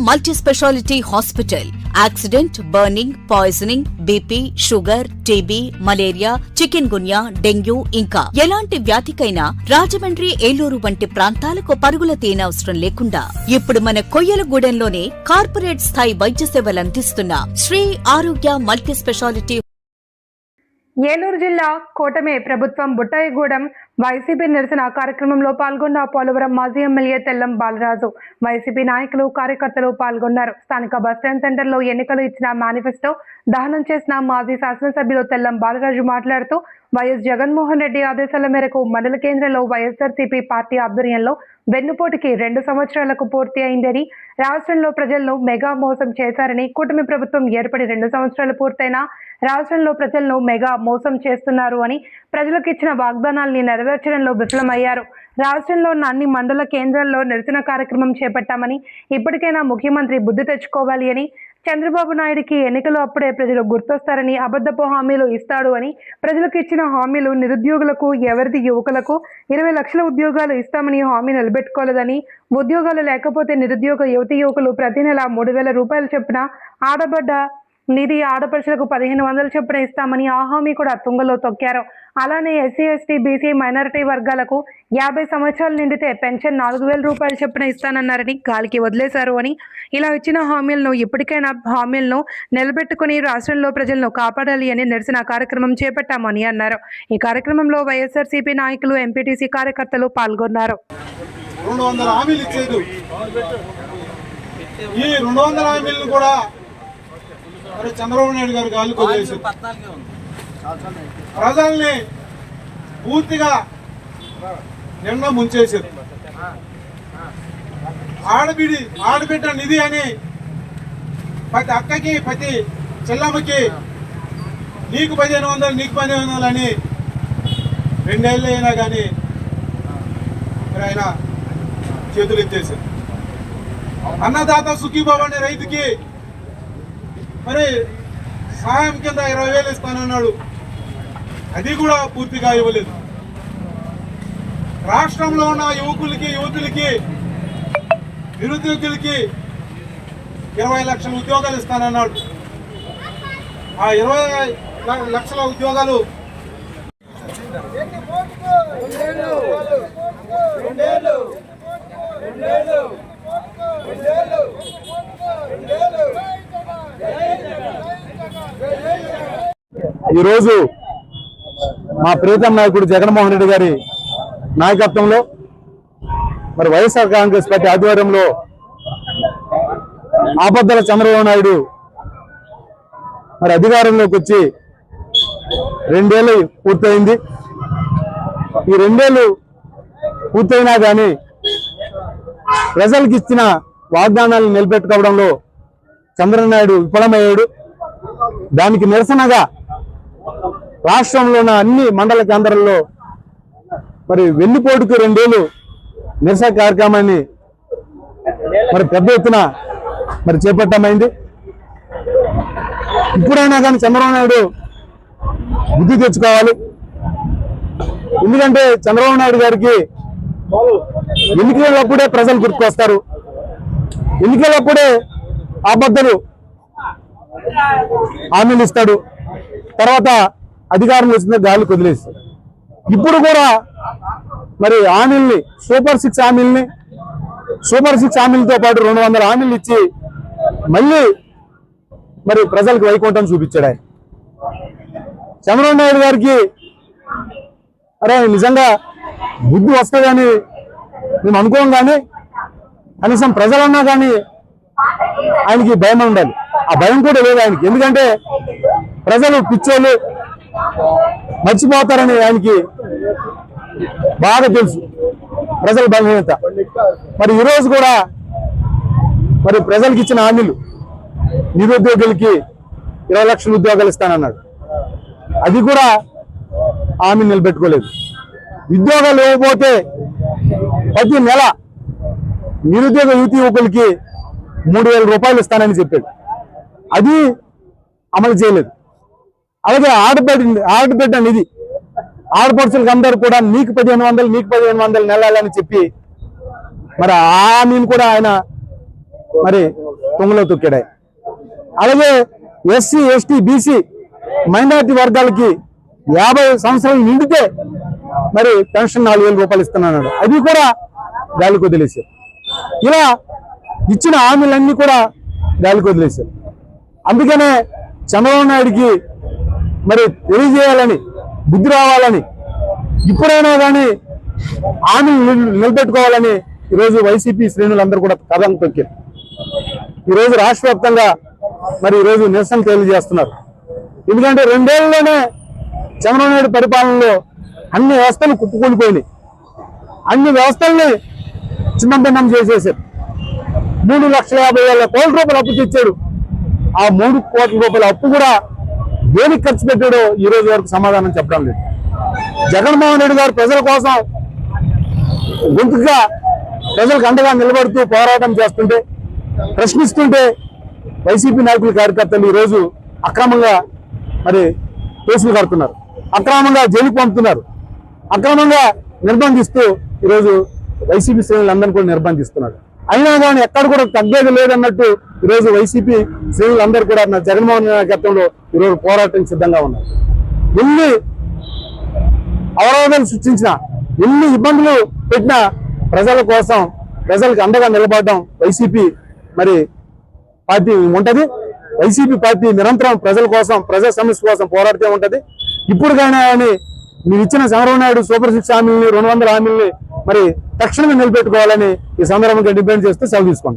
Multi speciality hospital. Accident, burning, poisoning, BP, sugar, TB, malaria, chikungunya, dengue ఇంకా ఎలాంటి వ్యాధికైనా రాజమండ్రి, ఏలూరు వంటి ప్రాంతాలకు పరుగుల తీయనవసరం లేకుండా ఇప్పుడు మన కొయ్యలగూడెంలోనే కార్పొరేట్ స్థాయి వైద్య సేవలందిస్తున్న శ్రీ ఆరోగ్య మల్టీ స్పెషాలిటీ. ఏలూరు జిల్లా కోటమే ప్రభుత్వం బుట్టాయిగూడెం వైసీపీ నిరసన కార్యక్రమంలో పాల్గొన్న పోలవరం మాజీ ఎమ్మెల్యే తెల్లం బాలరాజు, వైసీపీ నాయకులు, కార్యకర్తలు పాల్గొన్నారు. స్థానిక బస్టాండ్ సెంటర్లో ఎన్నికలు ఇచ్చిన మేనిఫెస్టో దహనం చేసిన మాజీ శాసనసభ్యులు తెల్లం బాలరాజు మాట్లాడుతూ వైఎస్ జగన్మోహన్ రెడ్డి ఆదేశాల మేరకు మండల కేంద్రంలో వైఎస్ఆర్సీపీ పార్టీ ఆధ్వర్యంలో వెన్నుపోటుకి 2 సంవత్సరాలకు పూర్తి అయిందని, రాష్ట్రంలో ప్రజలను మెగా మోసం చేశారని, కూటమి ప్రభుత్వం ఏర్పడి 2 సంవత్సరాలు పూర్తయినా రాష్ట్రంలో ప్రజలను మెగా మోసం చేస్తున్నారు అని, ప్రజలకు ఇచ్చిన వాగ్దానాల్ని నెరవేర్చడంలో విఫలమయ్యారు. రాష్ట్రంలో ఉన్న అన్ని మండల కేంద్రాల్లో నిరసన కార్యక్రమం చేపట్టామని, ఇప్పటికైనా ముఖ్యమంత్రి బుద్ధి తెచ్చుకోవాలి అని, చంద్రబాబు నాయుడికి ఎన్నికలు అప్పుడే ప్రజలు గుర్తొస్తారని, అబద్ధపు హామీలు ఇస్తాడు అని, ప్రజలకు ఇచ్చిన హామీలు నిరుద్యోగులకు, ఎవరిది యువకులకు 20 లక్షల ఉద్యోగాలు ఇస్తామని హామీ నిలబెట్టుకోలేదని, ఉద్యోగాలు లేకపోతే నిరుద్యోగ యువకులు ప్రతి నెల 3,000 రూపాయలు చొప్పున ఆడబడ్డ నిధి ఆడపడుచులకు 1,500 చొప్పున ఇస్తామని ఆ హామీ కూడా తుంగలో తొక్కారు. అలానే ఎస్సీ, ఎస్టీ, బీసీ, మైనారిటీ వర్గాలకు 50 సంవత్సరాలు నిండితే పెన్షన్ 4,000 రూపాయలు చొప్పున ఇస్తానన్నారని గాలికి వదిలేశారు అని, ఇలా ఇచ్చిన హామీలను ఇప్పటికైనా హామీలను నిలబెట్టుకుని రాష్ట్రంలో ప్రజలను కాపాడాలి అని నిరసన కార్యక్రమం చేపట్టామని అన్నారు. ఈ కార్యక్రమంలో వైఎస్ఆర్సీపీ నాయకులు, ఎంపీటీసీ కార్యకర్తలు పాల్గొన్నారు. 200 హామీలు ఇచ్చేది. ఈ 200 హామీలను కూడా చంద్రబాబు నాయుడు గారు గాలి కొద్దిసేది. ప్రజల్ని పూర్తిగా నిన్న ముంచేశారు. ఆడబిడ్డ నిధి అని ప్రతి అక్కకి, ప్రతి చెల్లమ్మకి నీకు 1,500 నీకు 1,500 అని 2 ఏళ్ళు అయినా కానీ మరి ఆయన చేతులు ఎత్తేశారు. అన్నదాత సుఖీబాబు అనే రైతుకి మరి సహాయం కింద 20,000 ఇస్తానన్నాడు. అది కూడా పూర్తిగా ఇవ్వలేదు. రాష్ట్రంలో ఉన్న యువకులకి నిరుద్యోగులకి 20 లక్షల ఉద్యోగాలు ఇస్తానన్నాడు. ఆ 20 లక్షల ఉద్యోగాలు ఈరోజు మా ప్రియతమ నాయకుడు జగన్మోహన్ రెడ్డి గారి నాయకత్వంలో మరి వైఎస్ఆర్ కాంగ్రెస్ పార్టీ ఆధ్వర్యంలో ఆపద్దల చంద్రబాబు నాయుడు మరి అధికారంలోకి వచ్చి 2 ఏళ్ళు పూర్తయింది. ఈ 2 ఏళ్ళు పూర్తయినా కానీ ప్రజలకు ఇచ్చిన వాగ్దానాలను నిలబెట్టుకోవడంలో చంద్రబాబు నాయుడు విఫలమయ్యాడు. దానికి నిరసనగా రాష్ట్రంలో ఉన్న అన్ని మండల కేంద్రాల్లో మరి వెన్నుపోటుకు 2 ఏళ్ళు నిరసన కార్యక్రమాన్ని మరి పెద్ద ఎత్తున మరి చేపట్టమైంది. ఇప్పుడైనా కానీ చంద్రబాబు నాయుడు బుద్ధి తెచ్చుకోవాలి. ఎందుకంటే చంద్రబాబు నాయుడు గారికి ఎన్నికలప్పుడే ప్రజలు గుర్తుకొస్తారు. ఎన్నికలప్పుడే ఆపద్దలు హామీలు ఇస్తాడు, తర్వాత అధికారం వచ్చిన గాలి కొదిలేస్తాడు. ఇప్పుడు కూడా మరి హామీల్ని సూపర్ 6 హామీలతో పాటు 200 హామీలు ఇచ్చి మళ్ళీ మరి ప్రజలకు వైకుంఠం చూపించాడు ఆయన. చంద్రబాబు నాయుడు గారికి అరే నిజంగా బుద్ధి వస్తుందని మేము అనుకోం, కానీ కనీసం ప్రజలన్నా కానీ ఆయనకి భయం ఉండాలి. ఆ భయం కూడా లేదు ఆయనకి. ఎందుకంటే ప్రజలు పిచ్చోళ్ళు మర్చిపోతారని ఆయనకి బాగా తెలుసు, ప్రజల బలహీనత. మరి ఈరోజు కూడా మరి ప్రజలకు ఇచ్చిన హామీలు, నిరుద్యోగులకి 20 లక్షల ఉద్యోగాలు ఇస్తానన్నాడు. అది కూడా హామీ నిలబెట్టుకోలేదు. ఉద్యోగాలు ఇవ్వకపోతే ప్రతి నెల నిరుద్యోగ యువకులకి 3,000 రూపాయలు ఇస్తానని చెప్పాడు. అది అమలు చేయలేదు. అలాగే ఆడబిడ్డ నిధి, ఆడపడుచులకు అందరూ కూడా నీకు 1,500 నెలాలని చెప్పి మరి ఆ హామీని కూడా ఆయన మరి తొంగలో తొక్కాడు. అలాగే ఎస్సీ ఎస్టీ బీసీ మైనారిటీ వర్గాలకి 50 సంవత్సరాలు నిండితే మరి పెన్షన్ 4,000 రూపాయలు ఇస్తున్నాడు, అది కూడా గాలికి వదిలేశారు. ఇలా ఇచ్చిన హామీలన్నీ కూడా గాలికి వదిలేశారు. అందుకనే చంద్రబాబు నాయుడికి మరి తెలియజేయాలని, బుద్ధి రావాలని, ఇప్పుడైనా కానీ హామీలు నిలబెట్టుకోవాలని ఈరోజు వైసీపీ శ్రేణులందరూ కూడా కథం తొక్కారు. ఈరోజు రాష్ట్ర వ్యాప్తంగా మరి ఈరోజు నిరసన తెలియజేస్తున్నారు. ఎందుకంటే 2 ఏళ్లలోనే చంద్రబాబు నాయుడు పరిపాలనలో అన్ని వ్యవస్థలు కుప్పకూలిపోయినాయి. అన్ని వ్యవస్థల్ని చిన్నంభిన్నం చేసేసారు. 3,50,000 కోట్ల రూపాయలు అప్పు తెచ్చాడు. ఆ 3 కోట్ల రూపాయల అప్పు కూడా దేనికి ఖర్చు పెట్టాడో ఈ రోజు వరకు సమాధానం చెప్పడం లేదు. జగన్మోహన్ రెడ్డి గారు ప్రజల కోసం గొంతుగా ప్రజలకు అండగా నిలబడుతూ పోరాటం చేస్తుంటే, ప్రశ్నిస్తుంటే వైసీపీ నాయకులు కార్యకర్తలు ఈరోజు అక్రమంగా మరి కేసులు కడుతున్నారు, అక్రమంగా జైలుకు పంపుతున్నారు, అక్రమంగా నిర్బంధిస్తూ ఈరోజు వైసీపీ శ్రేణులందరినీ కూడా నిర్బంధిస్తున్నారు. అయినా కానీ ఎక్కడ కూడా తగ్గేది లేదన్నట్టు ఈరోజు వైసీపీ శ్రేణులందరూ కూడా జగన్మోహన్ నాయకత్వంలో ఈరోజు పోరాటం సిద్ధంగా ఉన్నారు. ఎన్ని అవరోధాలు సృష్టించినా, ఎన్ని ఇబ్బందులు పెట్టినా ప్రజల కోసం, ప్రజలకు అండగా నిలబడడం వైసీపీ మరి పార్టీ ఉంటది. వైసీపీ పార్టీ నిరంతరం ప్రజల కోసం, ప్రజా సమస్య కోసం పోరాడుతూ ఉంటది. ఇప్పుడు కానీ మీరు ఇచ్చిన చంద్రబాబు నాయుడు సూపర్ 6 హామీలని, 200 హామీలని మరి తక్షణమే నిలబెట్టుకోవాలని ఈ సందర్భంగా డిమాండ్ చేస్తూ సెలవు తీసుకున్నాం.